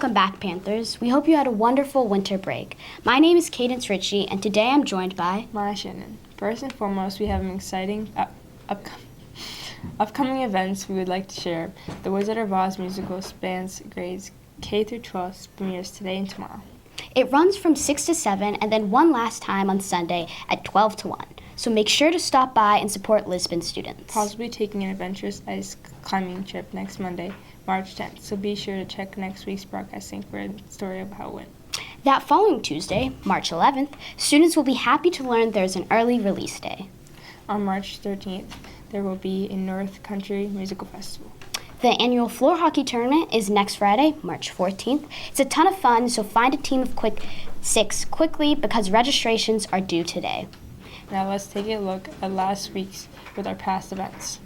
welcome back, Panthers. We hope you had a wonderful winter break. My name is Cadence Ritchie, and today I'm joined by Maya Shannon. First and foremost, we have an exciting upcoming events we would like to share. The Wizard of Oz musical spans grades K through 12, premieres today and tomorrow. It runs from 6 to 7 and then one last time on Sunday at 12 to 1. So make sure to stop by and support Lisbon students. Possibly taking an adventurous ice climbing trip next Monday, March 10th. So be sure to check next week's broadcasting for a story of how it went. That following Tuesday, March 11th, students will be happy to learn there's an early release day. On March 13th, there will be a North Country Musical Festival. The annual floor hockey tournament is next Friday, March 14th. It's a ton of fun, so find a team of six quickly because registrations are due today. Now let's take a look at last week's with our past events.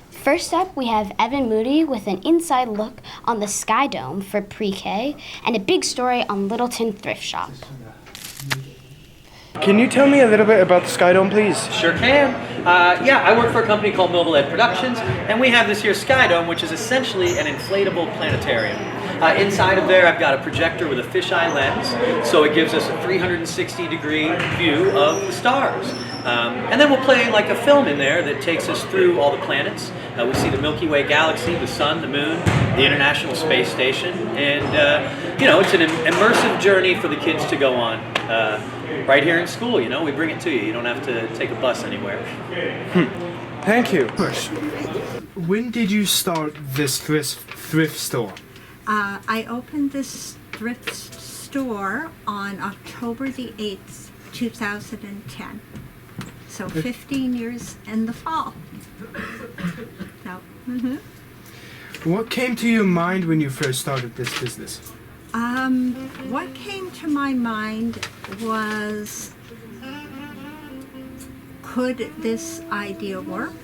First up, we have Evan Moody with an inside look on the Sky Dome for pre-K and a big story on Littleton Thrift Shop. Can you tell me a little bit about the Sky Dome, please? Sure can. I work for a company called Mobile Ed Productions, and we have this here Sky Dome, which is essentially an inflatable planetarium. Inside of there, I've got a projector with a fisheye lens, so it gives us a 360-degree view of the stars. And then we'll play like a film in there that takes us through all the planets. We see the Milky Way galaxy, the sun, the moon, the International Space Station, and it's an immersive journey for the kids to go on. Right here in school, we bring it to you. You don't have to take a bus anywhere. Thank you. When did you start this thrift store? I opened this thrift store on October the 8th, 2010. So 15 years in the fall. So, What came to your mind when you first started this business? What came to my mind was, could this idea work?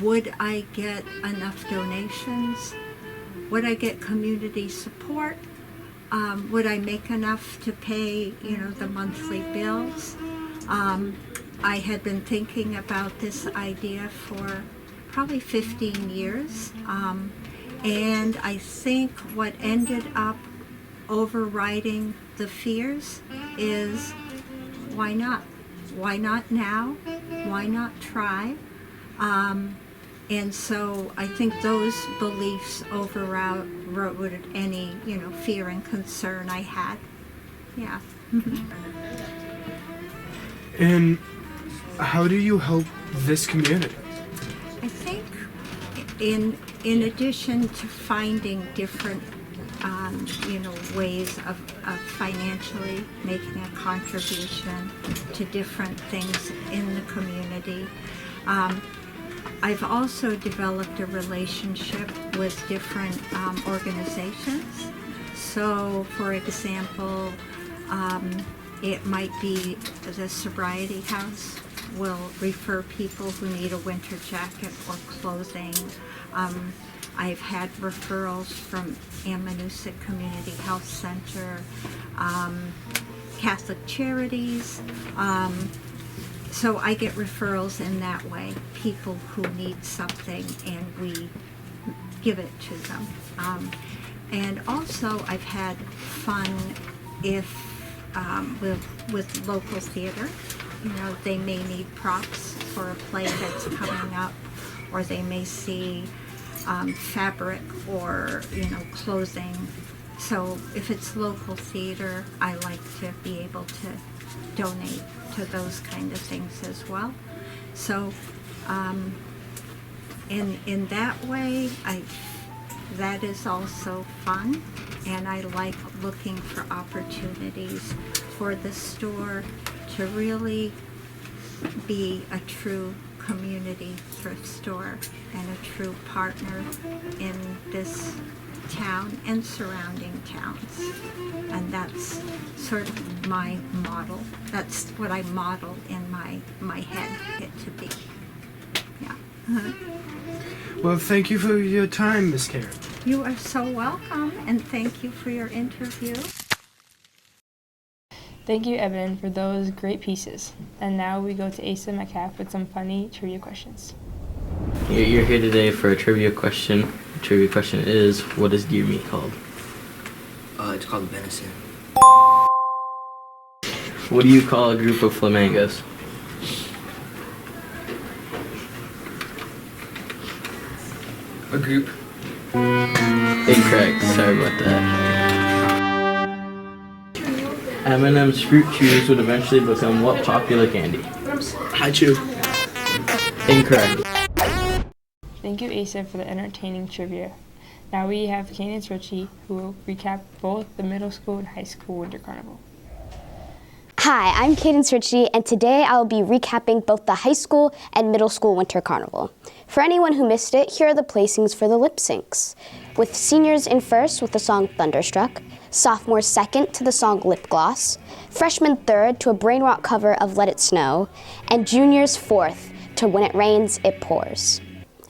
Would I get enough donations? Would I get community support? Would I make enough to pay, the monthly bills? I had been thinking about this idea for probably 15 years. And I think what ended up overriding the fears is, why not? Why not now? Why not try? And so I think those beliefs overrode any, fear and concern I had. Yeah. And how do you help this community? I think in addition to finding different, ways of financially making a contribution to different things in the community, I've also developed a relationship with different organizations. So, for example, it might be the Sobriety House will refer people who need a winter jacket or clothing. I've had referrals from Amanuset Community Health Center, Catholic Charities. So I get referrals in that way, people who need something and we give it to them. And also I've had fun with local theater. They may need props for a play that's coming up, or they may see fabric or, clothing. So if it's local theater, I like to be able to donate to those kind of things as well. So in that way, that is also fun, and I like looking for opportunities for the store to really be a true community thrift store and a true partner in this town and surrounding towns. And that's sort of my model. That's what I model in my head it to be. Yeah. Well, thank you for your time, Miss Karen. You are so welcome, and thank you for your interview. Thank you, Eben, for those great pieces. And now we go to Asa with some funny trivia questions. You're here today for a trivia question. trivia question is, what is deer meat called? It's called venison. What do you call a group of flamingos? A group. Incorrect. Sorry about that. M&M's fruit chews would eventually become what popular candy? Hi, Chew. Incorrect. Thank you, Asa, for the entertaining trivia. Now we have Cadence Ritchie, who will recap both the middle school and high school Winter Carnival. Hi, I'm Cadence Ritchie, and today I will be recapping both the high school and middle school Winter Carnival. For anyone who missed it, here are the placings for the lip syncs. With seniors in first with the song Thunderstruck, sophomores second to the song Lip Gloss, freshmen third to a Brain Rock cover of Let It Snow, and juniors fourth to When It Rains, It Pours.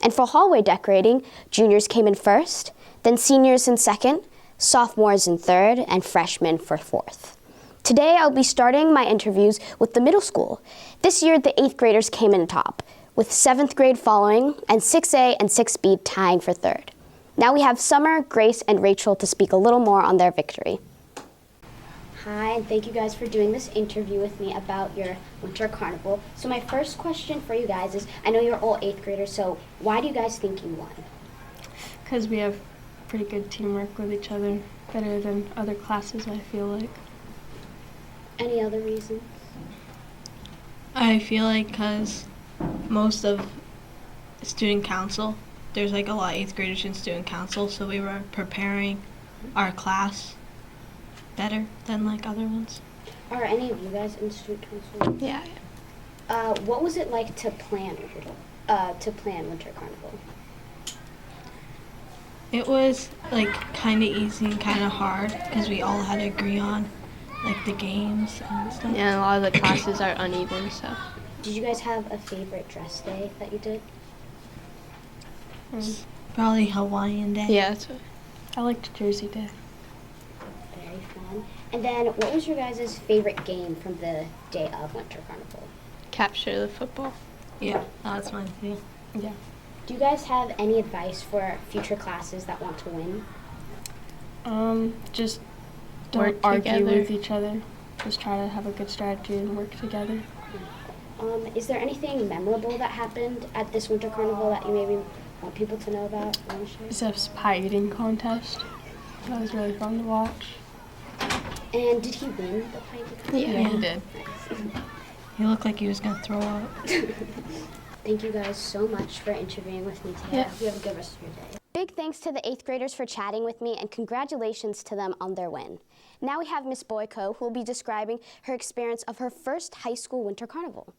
And for hallway decorating, juniors came in first, then seniors in second, sophomores in third, and freshmen for fourth. Today I'll be starting my interviews with the middle school. This year the 8th graders came in top, with 7th grade following, and 6A and 6B tying for third. Now we have Summer, Grace, and Rachel to speak a little more on their victory. Hi, and thank you guys for doing this interview with me about your Winter Carnival. So my first question for you guys is, I know you're all 8th graders, so why do you guys think you won? Because we have pretty good teamwork with each other, better than other classes, I feel like. Any other reasons? I feel like because most of student council, there's like a lot of 8th graders in student council, so we were preparing our class better than like other ones. Are any of you guys in student council? Yeah. What was it like to plan Winter Carnival? It was like kind of easy and kind of hard because we all had to agree on like the games and stuff. Yeah, a lot of the classes are uneven, so. Did you guys have a favorite dress day that you did? Probably Hawaiian Day. Yeah, that's what. I liked Jersey Day. Very fun. And then, what was your guys' favorite game from the day of Winter Carnival? Capture the football. Yeah, that's mine too. Yeah. Do you guys have any advice for future classes that want to win? Just don't Work argue together. with each other. Just try to have a good strategy and work together. Is there anything memorable that happened at this Winter Carnival that you maybe want people to know about? It's a pie eating contest. That was really fun to watch. And did he win the pie eating contest? Yeah, he did. He looked like he was gonna throw up. Thank you guys so much for interviewing with me today. Yeah. You have a good rest of your day. Big thanks to the 8th graders for chatting with me, and congratulations to them on their win. Now we have Miss Boyko, who will be describing her experience of her first high school Winter Carnival.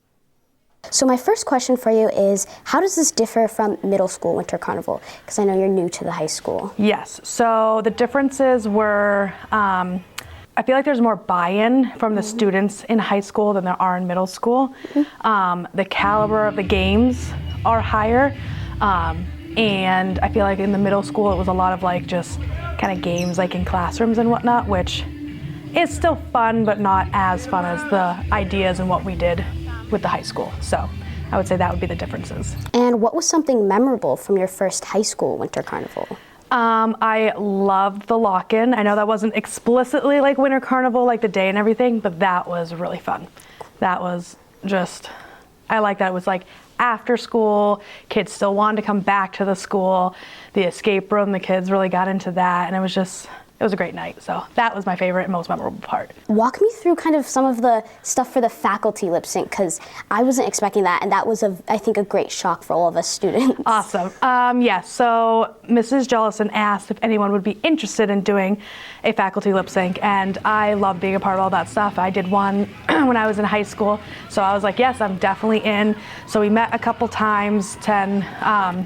So my first question for you is, how does this differ from middle school Winter Carnival? Because I know you're new to the high school. Yes, so the differences were, I feel like there's more buy-in from the students in high school than there are in middle school. The caliber of the games are higher, and I feel like in the middle school it was a lot of like just kind of games like in classrooms and whatnot, which is still fun but not as fun as the ideas and what we did with the high school. So I would say that would be the differences. And what was something memorable from your first high school Winter Carnival? I loved the lock-in. I know that wasn't explicitly like Winter Carnival, like the day and everything, but that was really fun. That was just, I like that it was like after school, kids still wanted to come back to the school. The escape room, the kids really got into that, and it was a great night. So that was my favorite and most memorable part. Walk me through kind of some of the stuff for the faculty lip sync, because I wasn't expecting that, and that was, I think, a great shock for all of us students. Awesome. Yeah, so Mrs. Jellison asked if anyone would be interested in doing a faculty lip sync, and I love being a part of all that stuff. I did one when I was in high school, so I was like, yes, I'm definitely in. So we met a couple times,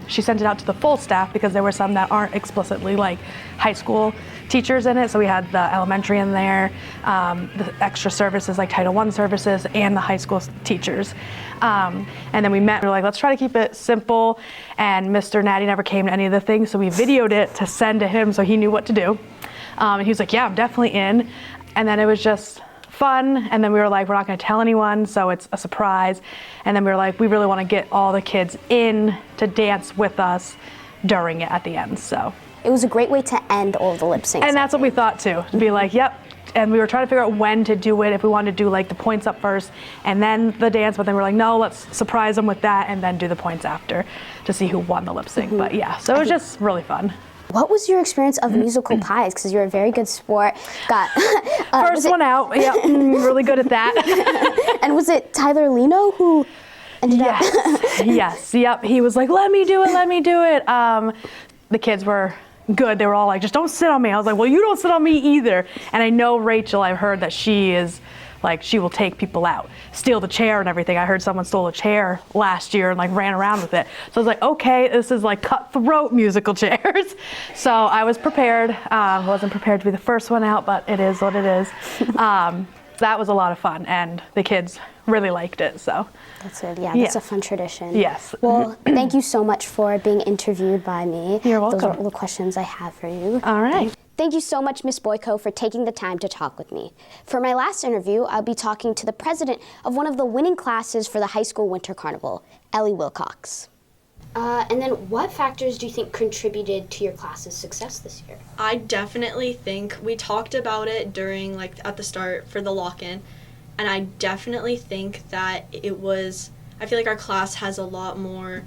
she sent it out to the full staff because there were some that aren't explicitly like high school teachers in it, so we had the elementary in there, the extra services like Title I services, and the high school teachers. And then we met, we were like, let's try to keep it simple, and Mr. Natty never came to any of the things, so we videoed it to send to him so he knew what to do. And he was like, yeah, I'm definitely in. And then it was just fun, and then we were like, we're not going to tell anyone, so it's a surprise. And then we were like, we really want to get all the kids in to dance with us during it at the end. So It was a great way to end all of the lip syncs. and that's what we thought too, to be like, yep. And we were trying to figure out when to do it, if we wanted to do like the points up first and then the dance, but then we're like, no, let's surprise them with that and then do the points after to see who won the lip sync. But yeah, so it was just really fun. What was your experience of musical pies? Because you're a very good sport. Got First one out, yeah, really good at that. And was it Tyler Leno who ended up? Yes, yep. He was like, let me do it. The kids were good. They were all like, just don't sit on me. I was like, well, you don't sit on me either. And I know Rachel, I've heard that she is like, she will take people out, steal the chair and everything. I heard someone stole a chair last year and like ran around with it. So I was like, okay, this is like cutthroat musical chairs. So I was prepared. Wasn't prepared to be the first one out, but it is what it is. That was a lot of fun and the kids really liked it, so. That's good, yeah, that's a fun tradition. Yes. Well, thank you so much for being interviewed by me. You're welcome. Those are all the questions I have for you. All right. Thank you so much, Ms. Boyko, for taking the time to talk with me. For my last interview, I'll be talking to the president of one of the winning classes for the high school Winter Carnival, Ellie Wilcox. And then what factors do you think contributed to your class's success this year? I definitely think we talked about it during, like, at the start for the lock-in, and I definitely think that it was, I feel like our class has a lot more,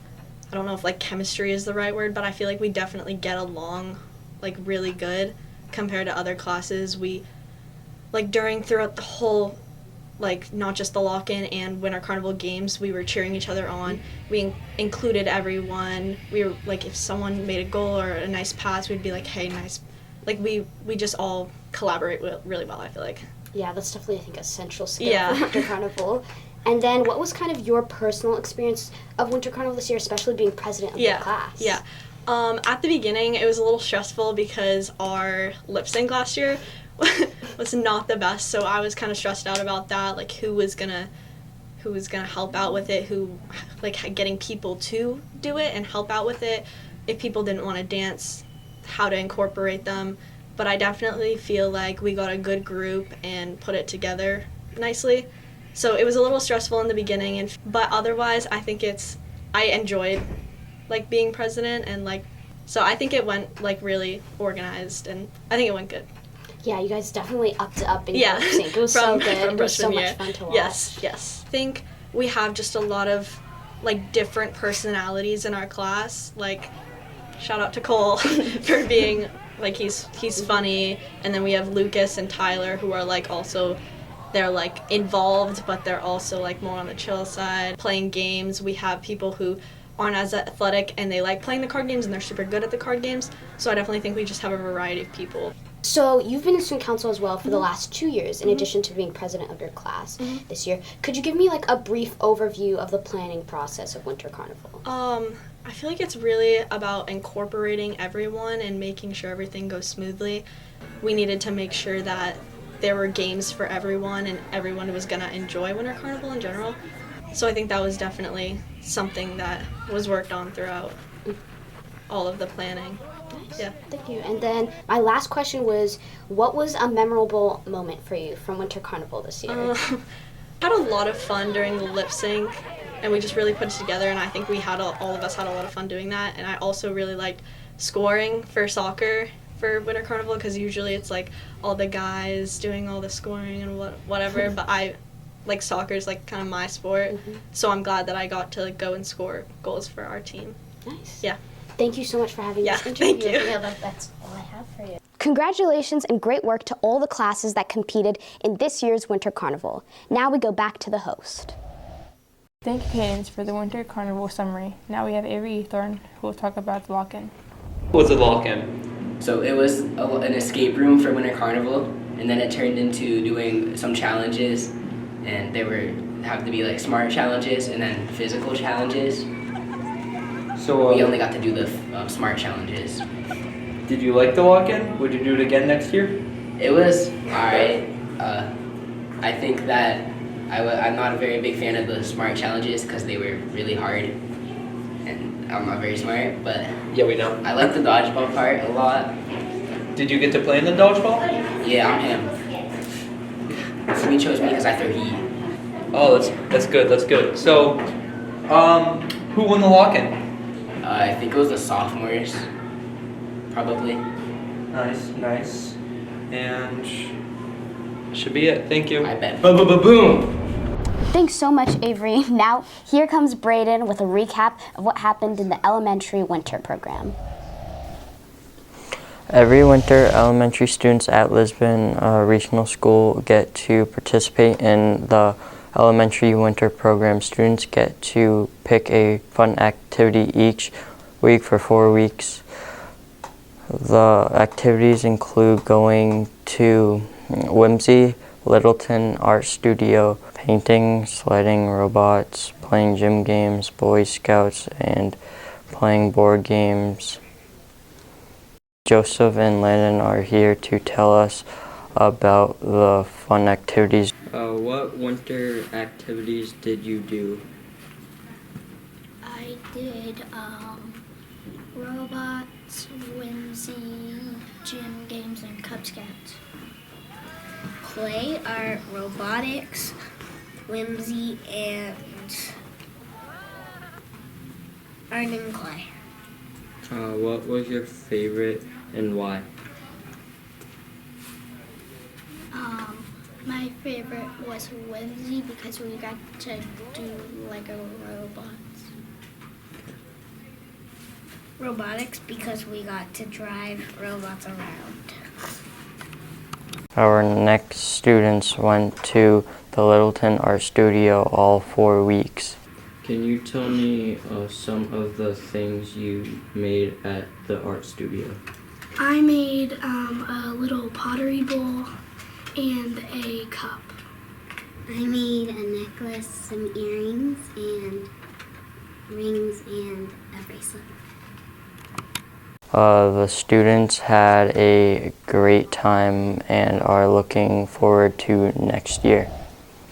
I don't know if, like, chemistry is the right word, but I feel like we definitely get along, like, really good compared to other classes. We, like, throughout the whole, like, not just the lock-in and Winter Carnival games, we were cheering each other on. We included everyone. We were, like, if someone made a goal or a nice pass, we'd be like, hey, nice. Like, we just all collaborate really well, I feel like. Yeah, that's definitely, I think, a central skill for Winter Carnival. And then what was kind of your personal experience of Winter Carnival this year, especially being president of the class? Yeah. At the beginning, it was a little stressful because our lip sync last year was not the best, so I was kind of stressed out about that, like who was gonna help out with it, who, like, getting people to do it and help out with it. If people didn't want to dance, how to incorporate them. But I definitely feel like we got a good group and put it together nicely. So it was a little stressful in the beginning, but otherwise I think I enjoyed, like, being president, and, like, so I think it went, like, really organized, and I think it went good. Yeah, you guys definitely upped it up in your lip sync. It was so good. It was so much fun to watch. Yes. I think we have just a lot of, like, different personalities in our class. Like, shout out to Cole for being, like, he's funny, and then we have Lucas and Tyler who are, like, also, they're, like, involved, but they're also, like, more on the chill side. Playing games, we have people who aren't as athletic and they like playing the card games and they're super good at the card games. So I definitely think we just have a variety of people. So you've been in student council as well for the last 2 years, in addition to being president of your class this year. Could you give me, like, a brief overview of the planning process of Winter Carnival? I feel like it's really about incorporating everyone and making sure everything goes smoothly. We needed to make sure that there were games for everyone and everyone was going to enjoy Winter Carnival in general. So I think that was definitely something that was worked on throughout all of the planning. Nice. Yeah. Thank you. And then my last question was, what was a memorable moment for you from Winter Carnival this year? Had a lot of fun during the lip sync, and we just really put it together, and I think we had all of us had a lot of fun doing that. And I also really liked scoring for soccer for Winter Carnival, because usually it's like all the guys doing all the scoring and whatever, but I like soccer is like kind of my sport, so I'm glad that I got to go and score goals for our team. Nice. Yeah. Thank you so much for having this interview. Thank you. Yeah, that's all I have for you. Congratulations and great work to all the classes that competed in this year's Winter Carnival. Now we go back to the host. Thank you, Cadence, for the Winter Carnival summary. Now we have Avery Thorne, who will talk about the lock-in. What was the lock-in? So it was an escape room for Winter Carnival, and then it turned into doing some challenges, and they have to be like smart challenges and then physical challenges. So we only got to do the smart challenges. Did you like the lock-in? Would you do it again next year? It was alright. I think that I'm not a very big fan of the smart challenges because they were really hard, and I'm not very smart, but yeah, we know. I like the dodgeball part a lot. Did you get to play in the dodgeball? Yeah, I'm him. So he chose me because I throw heat. Oh, that's good. That's good. So, who won the lock-in? I think it was the sophomores, probably. Nice. And should be it. Thank you. I bet. Boom. Thanks so much, Avery. Now, here comes Brayden with a recap of what happened in the elementary winter program. Every winter, elementary students at Lisbon Regional School get to participate in the elementary winter program. Students get to pick a fun activity each week for 4 weeks. The activities include going to Whimsy, Littleton Art Studio, painting, sliding robots, playing gym games, Boy Scouts, and playing board games. Joseph and Landon are here to tell us about the fun activities. What winter activities did you do? I did robots, Whimsy, gym games, and Cub Scouts. Play art, robotics, Whimsy, and art and clay. What was your favorite and why? My favorite was Whimsy because we got to do Lego robots. Robotics because we got to drive robots around. Our next students went to the Littleton Art Studio all 4 weeks. Can you tell me some of the things you made at the art studio? I made a little pottery bowl and a cup. I made a necklace, some earrings, and rings, and a bracelet. The students had a great time and are looking forward to next year.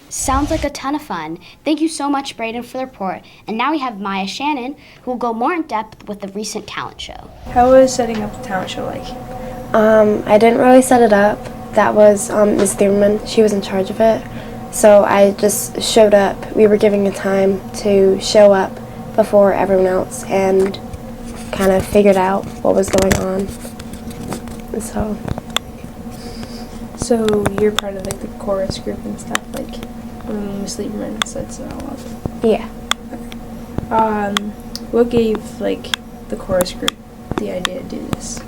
Sounds like a ton of fun. Thank you so much, Brayden, for the report. And now we have Maya Shannon, who will go more in depth with the recent talent show. How was setting up the talent show like? I didn't really set it up. That was Ms. Thurman. She was in charge of it. So I just showed up. We were giving a time to show up before everyone else and kind of figured out what was going on. And So you're part of like the chorus group and stuff, like when Miss Lieberman sets it all up. Yeah. What gave like the chorus group the idea to do this?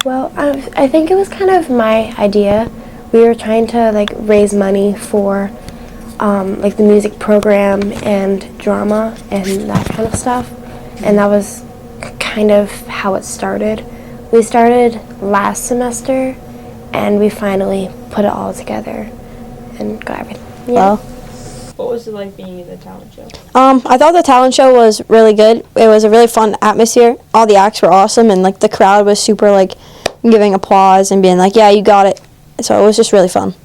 Well, I think it was kind of my idea. We were trying to like raise money for like the music program and drama and that kind of stuff. And that was kind of how it started. We started last semester and we finally put it all together and got everything. Yeah. What was it like being in the talent show? I thought the talent show was really good. It was a really fun atmosphere. All the acts were awesome, and like the crowd was super like giving applause and being like, "Yeah, you got it." So it was just really fun.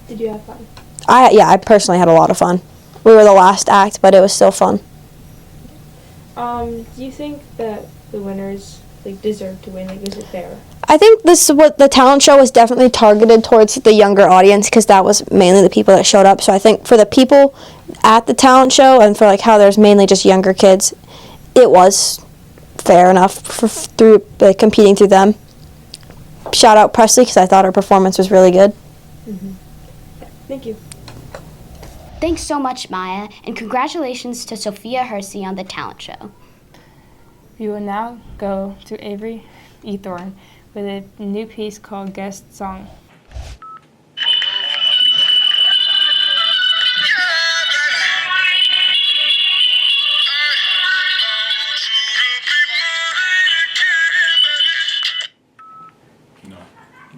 Did you have fun? I personally had a lot of fun. We were the last act, but it was still fun. Do you think that the winners like deserve to win? Like, is it fair? I think this is what the talent show was definitely targeted towards the younger audience because that was mainly the people that showed up. So I think for the people at the talent show and for like how there's mainly just younger kids, it was fair enough through competing through them. Shout out Presley because I thought her performance was really good. Mm-hmm. Yeah, thank you. Thanks so much, Maya, and congratulations to Sophia Hersey on the talent show. We will now go to Avery Ethorn with a new piece called Guest Song. No,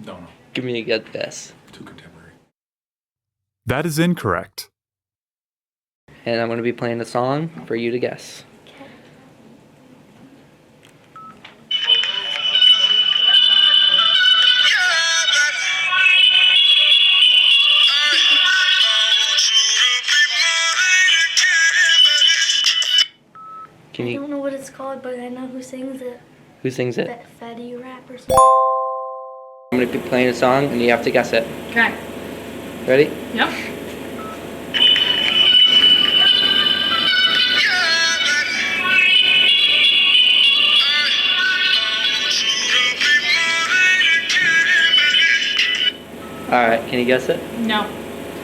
don't know. Give me a good guess. Too contemporary. That is incorrect. And I'm going to be playing a song for you to guess. I don't know what it's called, but I know who sings it. Who sings it? Fetty rap or something. I'm going to be playing a song and you have to guess it. Okay. Ready? Yep. Alright, can you guess it? No.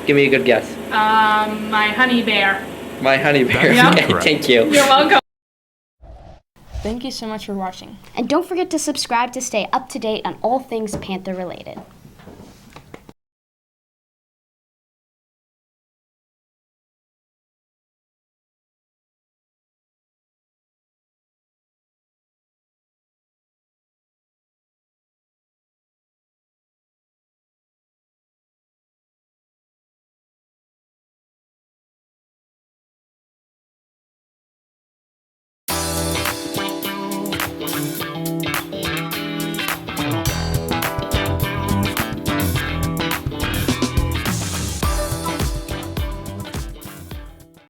Give me a good guess. My honey bear. My honey bear. Yeah. Okay, thank you. You're welcome. Thank you so much for watching. And don't forget to subscribe to stay up to date on all things Panther related.